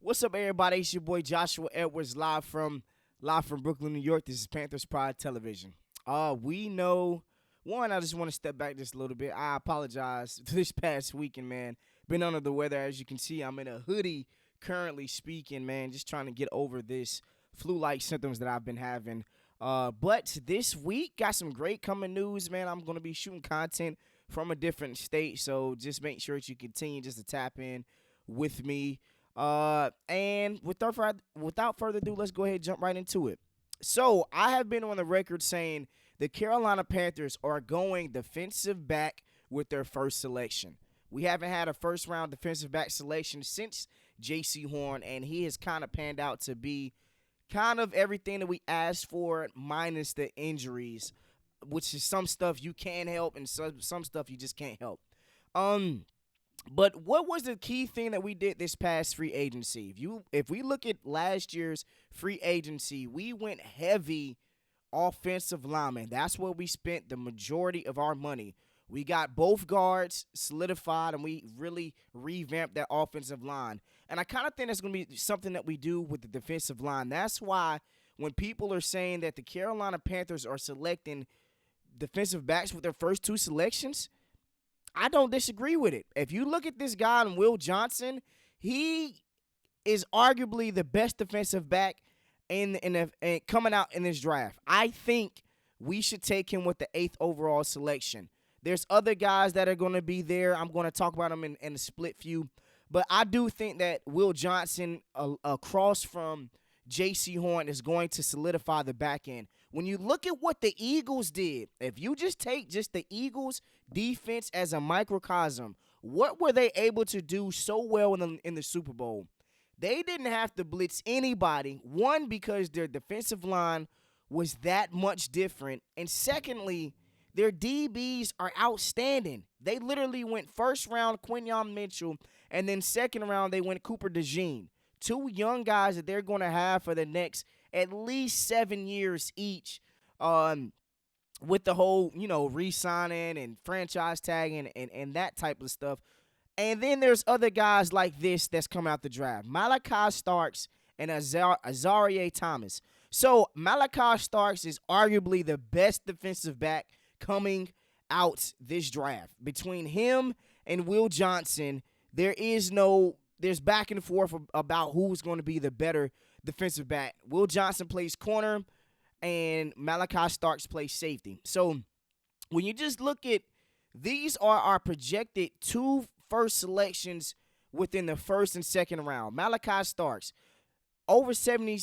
What's up, everybody? It's your boy Joshua Edwards, live from Brooklyn, New York. This is Panthers Pride Television. We know one. I just want to step back just a little bit. I apologize this past weekend, man. Been under the weather, as you can see. I'm in a hoodie currently speaking, man. Just trying to get over this flu-like symptoms that I've been having. But this week got some great coming news, man. I'm gonna be shooting content from a different state, so just make sure that you continue just to tap in with me. And without further ado, let's go ahead and jump right into it. So I have been on the record saying the Carolina Panthers are going defensive back with their first selection. We haven't had a first round defensive back selection since J.C. Horn, and he has kind of panned out to be kind of everything that we asked for, minus the injuries, which is some stuff you can help and some stuff you just can't help. But what was the key thing that we did this past free agency? If we look at last year's free agency, we went heavy offensive linemen. That's where we spent the majority of our money. We got both guards solidified, and we really revamped that offensive line. And I kind of think that's going to be something that we do with the defensive line. That's why when people are saying that the Carolina Panthers are selecting defensive backs with their first two selections, I don't disagree with it. If you look at this guy, Will Johnson, he is arguably the best defensive back in coming out in this draft. I think we should take him with the 8th overall selection. There's other guys that are going to be there. I'm going to talk about them in a split few. But I do think that Will Johnson, across from J.C. Horn, is going to solidify the back end. When you look at what the Eagles did, if you just take just the Eagles' defense as a microcosm, what were they able to do so well in the Super Bowl? They didn't have to blitz anybody. One, because their defensive line was that much different. And secondly, their DBs are outstanding. They literally went first round Quinyon Mitchell, and then second round they went Cooper DeJean. Two young guys that they're going to have for the next at least 7 years each, with the whole, re-signing and franchise tagging and that type of stuff. And then there's other guys like this that's come out the draft. Malachi Starks and Azareye'h Thomas. So Malachi Starks is arguably the best defensive back coming out this draft. Between him and Will Johnson, there's back and forth about who's going to be the better defensive back. Will Johnson plays corner, and Malachi Starks plays safety. So when you just look at, these are our projected two first selections within the first and second round. Malachi Starks, over 70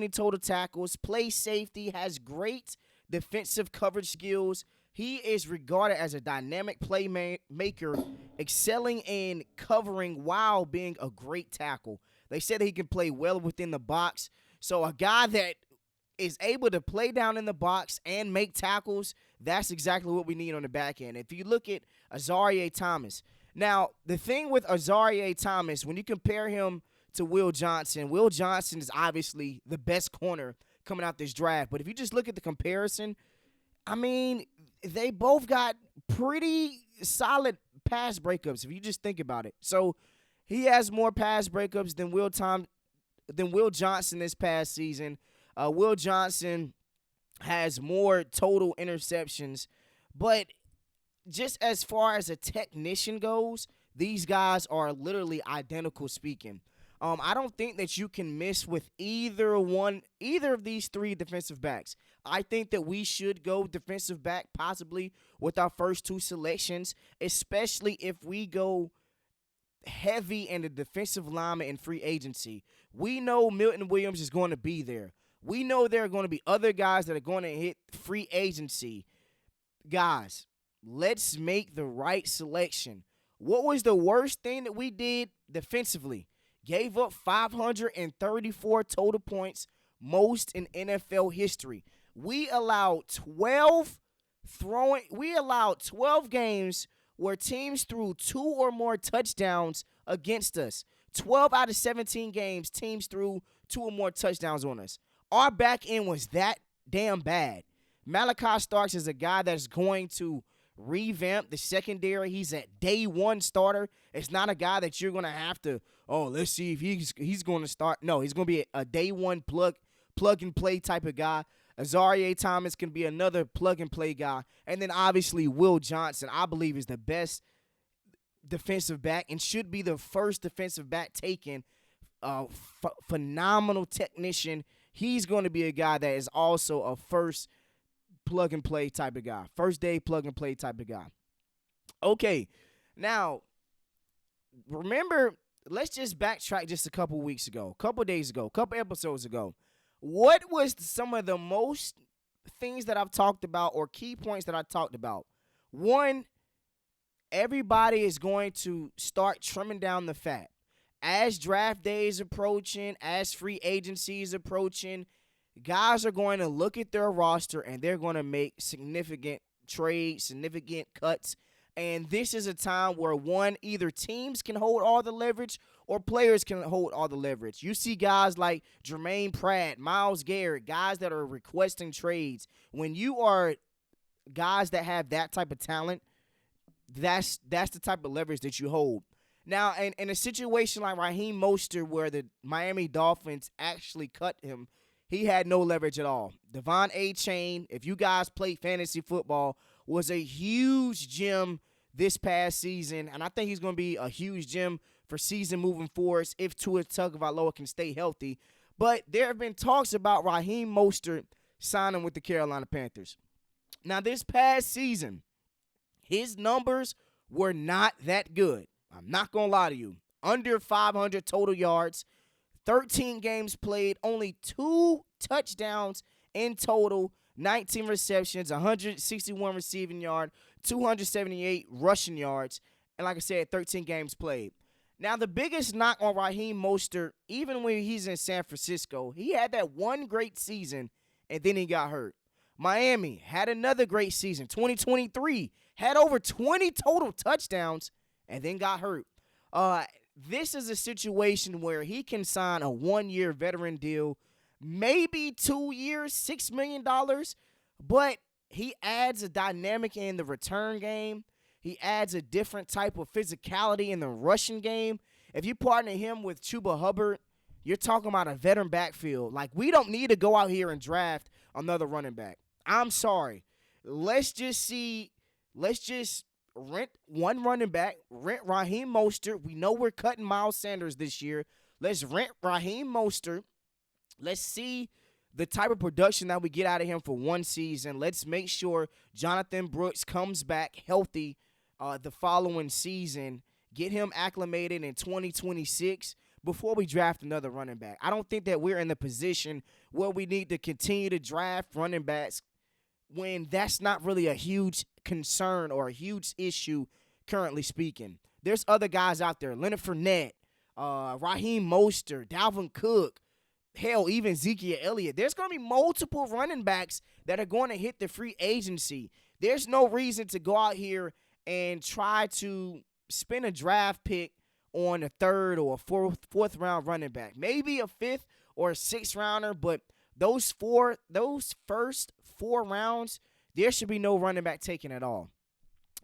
total tackles, plays safety, has great defensive coverage skills. He is regarded as a dynamic playmaker, excelling in covering while being a great tackle. They said he can play well within the box. So a guy that is able to play down in the box and make tackles, that's exactly what we need on the back end. If you look at Azareye'h Thomas. Now, the thing with Azareye'h Thomas, when you compare him to Will Johnson is obviously the best corner coming out this draft. But if you just look at the comparison, I mean, they both got pretty solid pass breakups if you just think about it. So he has more pass breakups than Will Johnson this past season. Will Johnson has more total interceptions. But just as far as a technician goes, these guys are literally identical speaking. I don't think that you can miss with either of these three defensive backs. I think that we should go defensive back possibly with our first two selections, especially if we go heavy in the defensive lineman in free agency. We know Milton Williams is going to be there. We know there are going to be other guys that are going to hit free agency. Guys, let's make the right selection. What was the worst thing that we did defensively? Gave up 534 total points, most in NFL history. We allowed 12 games where teams threw 2 or more touchdowns against us. 12 out of 17 games, teams threw 2 or more touchdowns on us. Our back end was that damn bad. Malachi Starks is a guy that's going to revamp the secondary. He's a day one starter. It's not a guy that you're going to have to, let's see if he's going to start. No, he's going to be a day one plug and play type of guy. Azareye'h Thomas can be another plug and play guy. And then obviously Will Johnson, I believe, is the best defensive back and should be the first defensive back taken. Phenomenal technician. He's going to be a guy that is also a first plug and play type of guy. First day plug and play type of guy. Okay, now remember, let's just backtrack just a couple weeks ago, couple days ago, couple episodes ago. What was some of the most things that I've talked about or key points that I talked about? One, everybody is going to start trimming down the fat. As draft day is approaching, as free agency is approaching, guys are going to look at their roster and they're going to make significant trades, significant cuts. And this is a time where, one, either teams can hold all the leverage or players can hold all the leverage. You see guys like Jermaine Pratt, Myles Garrett, guys that are requesting trades. When you are guys that have that type of talent, that's the type of leverage that you hold. Now, in a situation like Raheem Mostert, where the Miami Dolphins actually cut him, he had no leverage at all. Devon Achane, if you guys play fantasy football, was a huge gem this past season, and I think he's going to be a huge gem for season moving forward if Tua Tagovailoa can stay healthy. But there have been talks about Raheem Mostert signing with the Carolina Panthers. Now, this past season, his numbers were not that good. I'm not going to lie to you. Under 500 total yards, 13 games played, only 2 touchdowns in total, 19 receptions, 161 receiving yards, 278 rushing yards, and like I said, 13 games played. Now, the biggest knock on Raheem Mostert, even when he's in San Francisco, he had that one great season, and then he got hurt. Miami had another great season. 2023 had over 20 total touchdowns, and then got hurt. This is a situation where he can sign a 1-year veteran deal, maybe 2 years, $6 million, but he adds a dynamic in the return game. He adds a different type of physicality in the rushing game. If you partner him with Chuba Hubbard, you're talking about a veteran backfield. Like, we don't need to go out here and draft another running back. I'm sorry. Let's just rent one running back, rent Raheem Mostert. We know we're cutting Miles Sanders this year. Let's rent Raheem Mostert. Let's see the type of production that we get out of him for one season. Let's make sure Jonathan Brooks comes back healthy the following season. Get him acclimated in 2026 before we draft another running back. I don't think that we're in the position where we need to continue to draft running backs when that's not really a huge concern or a huge issue currently speaking. There's other guys out there, Leonard Fournette, Raheem Mostert, Dalvin Cook, hell, even Ezekiel Elliott. There's going to be multiple running backs that are going to hit the free agency. There's no reason to go out here and try to spend a draft pick on a third or a fourth round running back. Maybe a fifth or a sixth rounder, but those first 4 rounds, there should be no running back taken at all.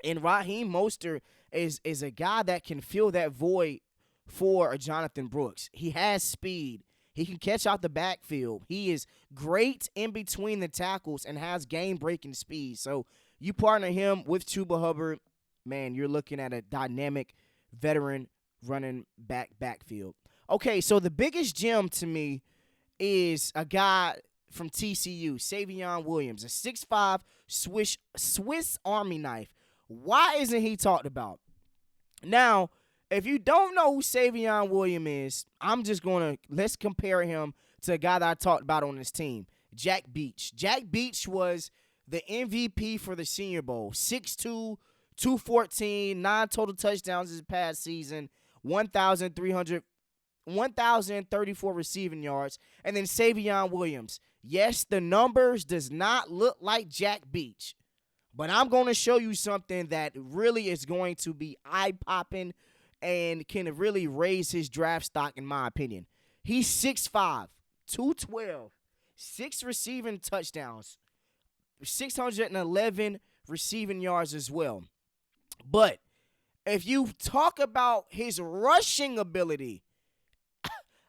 And Raheem Mostert is a guy that can fill that void for a Jonathan Brooks. He has speed. He can catch out the backfield. He is great in between the tackles and has game-breaking speed. So you partner him with Chuba Hubbard, man, you're looking at a dynamic veteran running backfield. Okay, so the biggest gem to me is a guy from TCU, Savion Williams, a 6'5" Swiss Army knife. Why isn't he talked about? Now, if you don't know who Savion Williams is, I'm just going to let's compare him to a guy that I talked about on this team, Jack Beach. Jack Beach was the MVP for the Senior Bowl, 6'2", 214, 9 total touchdowns this past season, 1,034 receiving yards. And then Savion Williams. Yes, the numbers does not look like Jack Beach, but I'm going to show you something that really is going to be eye-popping and can really raise his draft stock, in my opinion. He's 6'5", 212, 6 receiving touchdowns, 611 receiving yards as well. But if you talk about his rushing ability,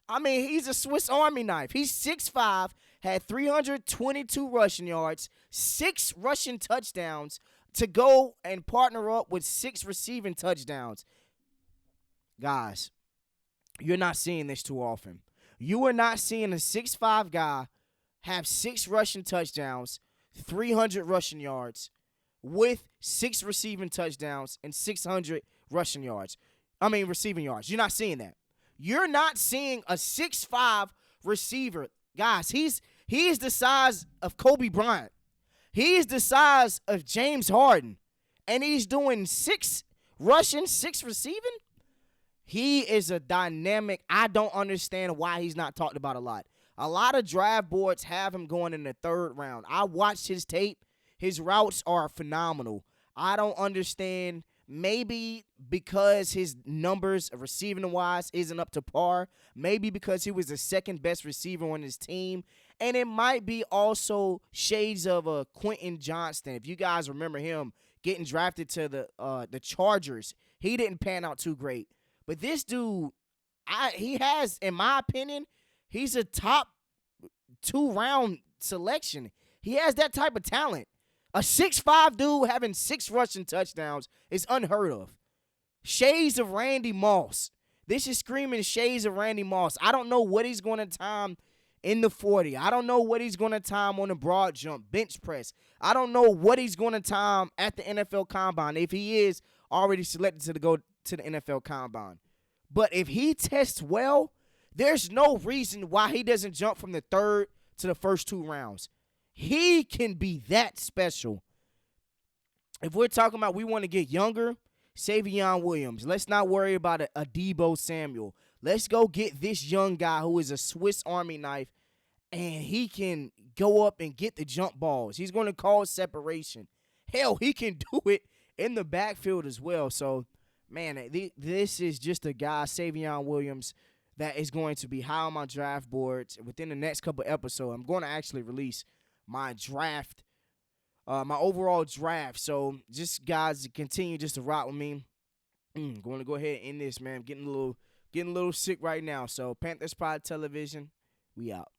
I mean, he's a Swiss Army knife. He's 6'5", had 322 rushing yards, 6 rushing touchdowns to go and partner up with 6 receiving touchdowns. Guys, you're not seeing this too often. You are not seeing a 6'5" guy have 6 rushing touchdowns, 300 rushing yards, with 6 receiving touchdowns and 600 rushing yards. Receiving yards. You're not seeing that. You're not seeing a 6'5" receiver. Guys, he is the size of Kobe Bryant. He is the size of James Harden. And he's doing 6 rushing, 6 receiving? He is a dynamic. I don't understand why he's not talked about a lot. A lot of draft boards have him going in the 3rd round. I watched his tape. His routes are phenomenal. I don't understand. Maybe because his numbers receiving-wise isn't up to par. Maybe because he was the 2nd best receiver on his team. And it might be also shades of a Quentin Johnston. If you guys remember him getting drafted to the Chargers, he didn't pan out too great. But this dude, he has, in my opinion, he's a top 2-round selection. He has that type of talent. A 6'5" dude having 6 rushing touchdowns is unheard of. Shades of Randy Moss. This is screaming shades of Randy Moss. I don't know what he's going to time in the 40. I don't know what he's going to time on the broad jump, bench press. I don't know what he's going to time at the NFL Combine if he is already selected to go to the NFL Combine. But if he tests well, there's no reason why he doesn't jump from the 3rd to the first 2 rounds. He can be that special. If we're talking about we want to get younger, Savion Williams. Let's not worry about a Deebo Samuel. Let's go get this young guy who is a Swiss Army knife, and he can go up and get the jump balls. He's going to cause separation. Hell, he can do it in the backfield as well. So, man, this is just a guy, Savion Williams, that is going to be high on my draft boards. Within the next couple episodes, I'm going to actually release my draft, my overall draft. So just guys, continue just to rock with me. Going to go ahead and end this, man. I'm getting a little sick right now. So Panthers Pride Television, we out.